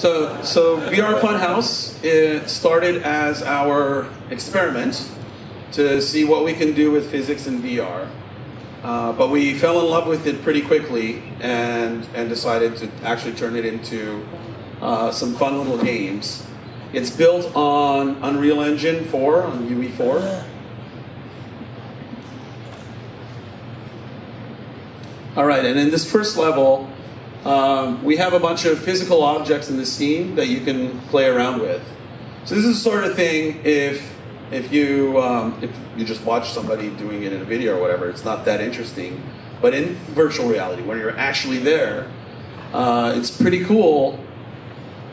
So VR Funhouse, it started as our experiment to see what we can do with physics in VR. But we fell in love with it pretty quickly and decided to actually turn it into some fun little games. It's built on Unreal Engine 4, on UE4. All right, and in this first level, we have a bunch of physical objects in the scene that you can play around with. So this is the sort of thing, if you just watch somebody doing it in a video or whatever, it's not that interesting. But in virtual reality, when you're actually there, it's pretty cool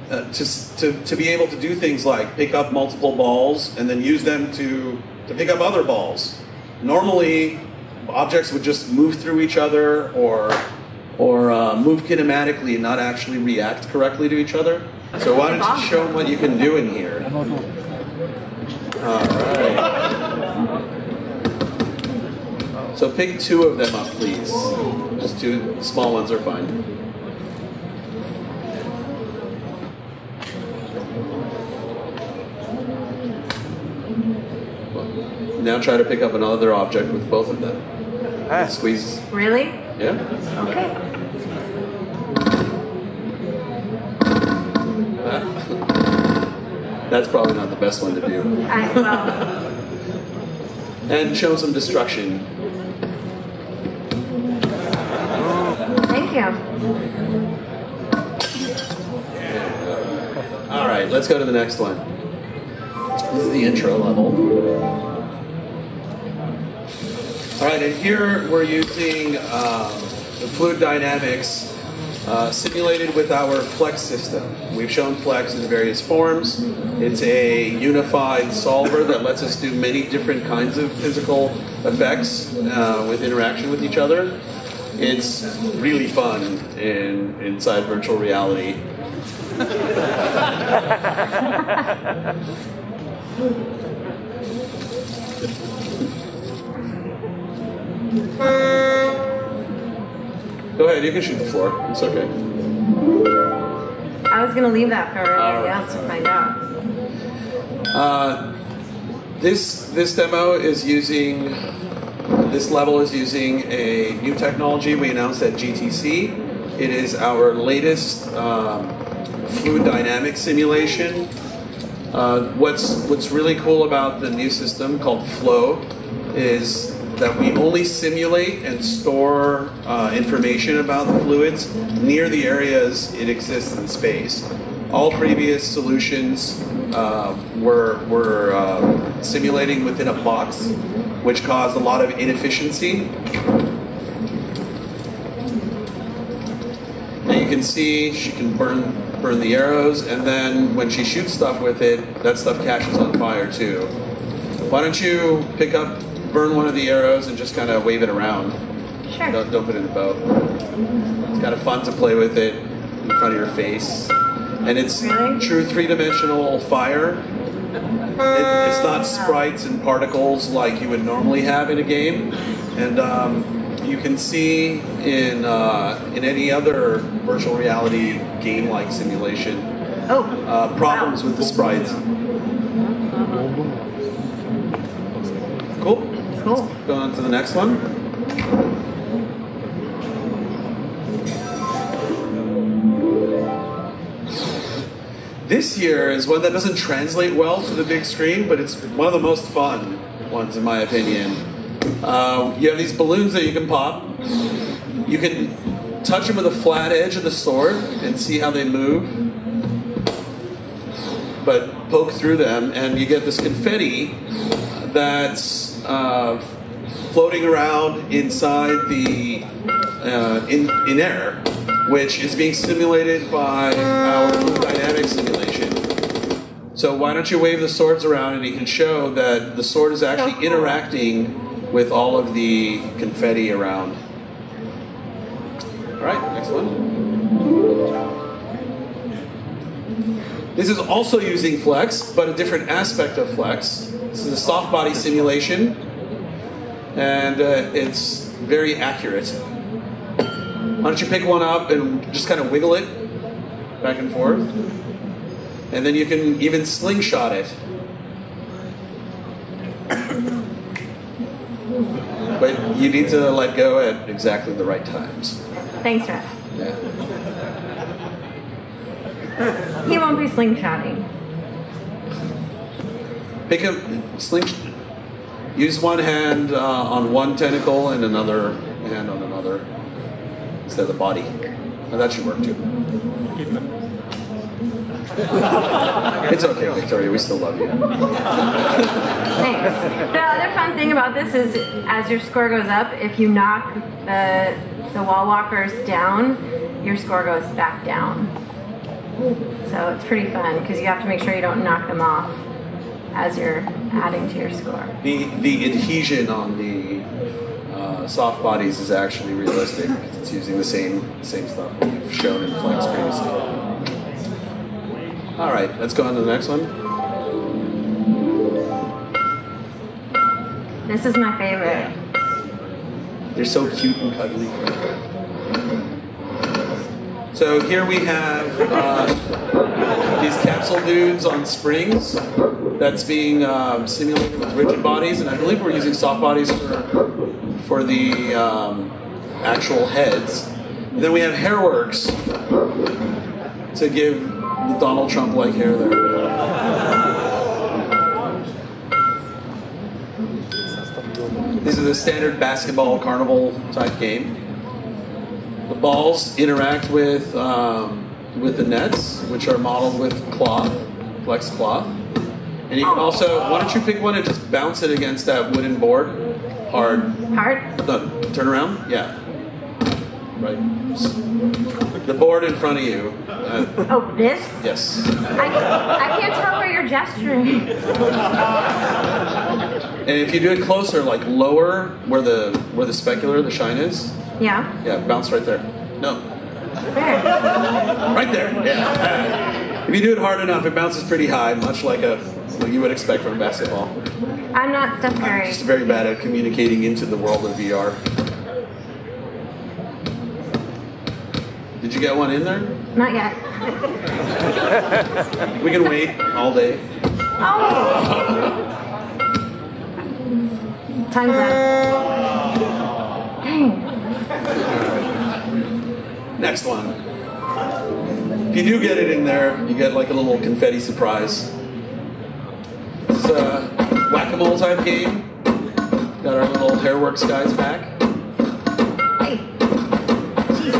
to be able to do things like pick up multiple balls and then use them to pick up other balls. Normally, objects would just move through each other or move kinematically and not actually react correctly to each other. So why don't you show them what you can do in here? All right. So pick 2 of them up, please. Just 2 small ones are fine. Now try to pick up another object with both of them. Squeeze. Really? Yeah. Okay. That's probably not the best one to do. Well. And show some destruction. Thank you. All right, let's go to the next one. This is the intro level. All right, and here we're using the fluid dynamics simulated with our Flex system. We've shown Flex in various forms. It's a unified solver that lets us do many different kinds of physical effects with interaction with each other. It's really fun inside virtual reality. Go ahead, you can shoot the floor. It's okay. I was going to leave that for everybody else to find out. This demo is using, this level is using a new technology we announced at GTC. It is our latest fluid dynamics simulation. What's really cool about the new system called Flow is that we only simulate and store information about the fluids near the areas it exists in space. All previous solutions were simulating within a box, which caused a lot of inefficiency. And you can see she can burn the arrows, and then when she shoots stuff with it, that stuff catches on fire too. Why don't you burn one of the arrows and just kind of wave it around. Sure. Don't put it in the boat. It's kind of fun to play with it in front of your face. And it's true 3-dimensional fire. It's not sprites and particles like you would normally have in a game. And you can see in any other virtual reality game-like simulation problems with the sprites. Cool. Cool. Go on to the next one. This here is one that doesn't translate well to the big screen, but it's one of the most fun ones in my opinion. You have these balloons that you can pop. You can touch them with a flat edge of the sword and see how they move. But poke through them and you get this confetti that's floating around inside the in air, which is being simulated by our fluid dynamics simulation. So why don't you wave the swords around and you can show that the sword is actually interacting with all of the confetti around. All right, next one. This is also using Flex, but a different aspect of Flex. This is a soft body simulation, and it's very accurate. Why don't you pick one up and just kind of wiggle it? back and forth. And then you can even slingshot it. But you need to let go at exactly the right times. Thanks, Ref. Yeah. He won't be slingshotting. Pick up, use one hand on one tentacle and another hand on another instead of the body. Now that should work too. It's okay, Victoria, we still love you. Thanks. The other fun thing about this is as your score goes up, if you knock the wall walkers down, your score goes back down. So it's pretty fun because you have to make sure you don't knock them off as you're adding to your score. The adhesion on the soft bodies is actually realistic. It's using the same stuff we've shown in Flex previously. All right, let's go on to the next one. This is my favorite. They're so cute and cuddly. So here we have these capsule dudes on springs that's being simulated with rigid bodies, and I believe we're using soft bodies for the actual heads. And then we have VRWorks to give the Donald Trump-like hair there. This is a standard basketball carnival type game. The balls interact with the nets, which are modeled with cloth, flex cloth. And you can also, why don't you pick one and just bounce it against that wooden board? Hard. Hard? No, turn around? Yeah. Right. The board in front of you. Oh, this? Yes. I can't tell where you're gesturing. And if you do it closer, like lower where the specular, the shine is. Yeah? Yeah, bounce right there. No. Where? Right there. Yeah. If you do it hard enough, it bounces pretty high, much like what you would expect from basketball. I'm not Steph Curry. I'm just very bad at communicating into the world of VR. Did you get one in there? Not yet. We can wait all day. Oh! Time's up. Dang. Next one. If you do get it in there, you get like a little confetti surprise. It's a whack-a-mole type game. Got our little VRWorks guys back. Hey. Jeez.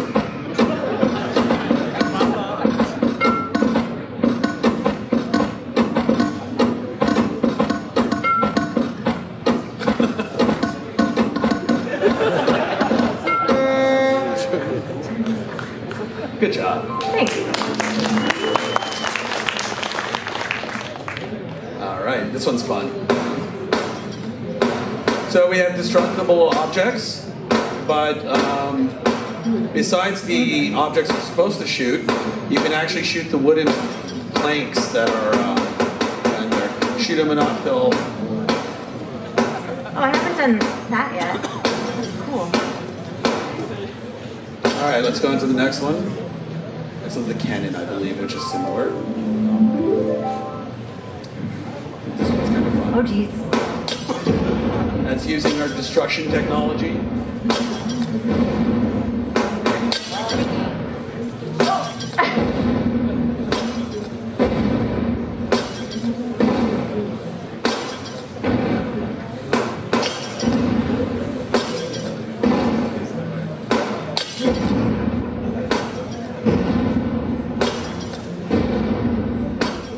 Good job. Thanks. All right, this one's fun. So we have destructible objects, but besides the objects we're supposed to shoot, you can actually shoot the wooden planks that are in there. Shoot them enough, they'll... Oh, I haven't done that yet. Cool. All right, let's go into the next one. This is the cannon, I believe, which is similar. This one's kind of fun. Oh, geez. That's using our destruction technology.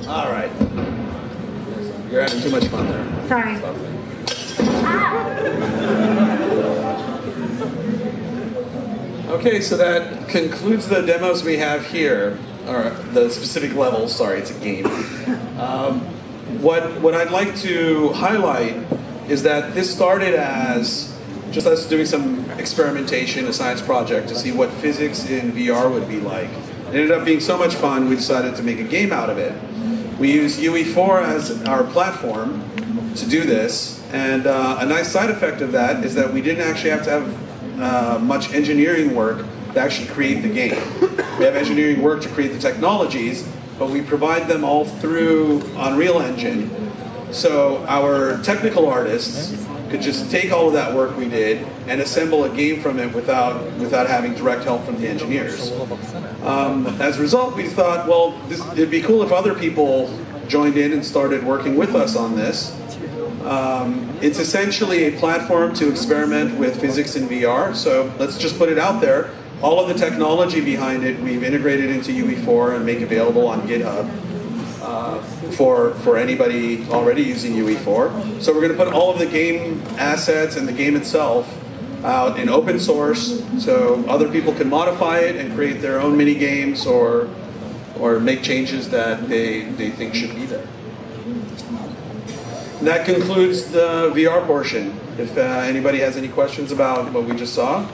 All right. You're having too much fun there. Sorry. Okay, so that concludes the demos we have here, or the specific levels. Sorry, it's a game. What I'd like to highlight is that this started as just us doing some experimentation, a science project, to see what physics in VR would be like. It ended up being so much fun, we decided to make a game out of it. We used UE4 as our platform to do this, and a nice side effect of that is that we didn't actually have to have much engineering work to actually create the game. We have engineering work to create the technologies, but we provide them all through Unreal Engine. So our technical artists could just take all of that work we did and assemble a game from it without having direct help from the engineers. As a result, we thought, well, it'd be cool if other people joined in and started working with us on this. It's essentially a platform to experiment with physics in VR, so let's just put it out there. All of the technology behind it we've integrated into UE4 and make available on GitHub for anybody already using UE4. So we're going to put all of the game assets and the game itself out in open source so other people can modify it and create their own mini games or make changes that they think should be there. That concludes the VR portion. If anybody has any questions about what we just saw.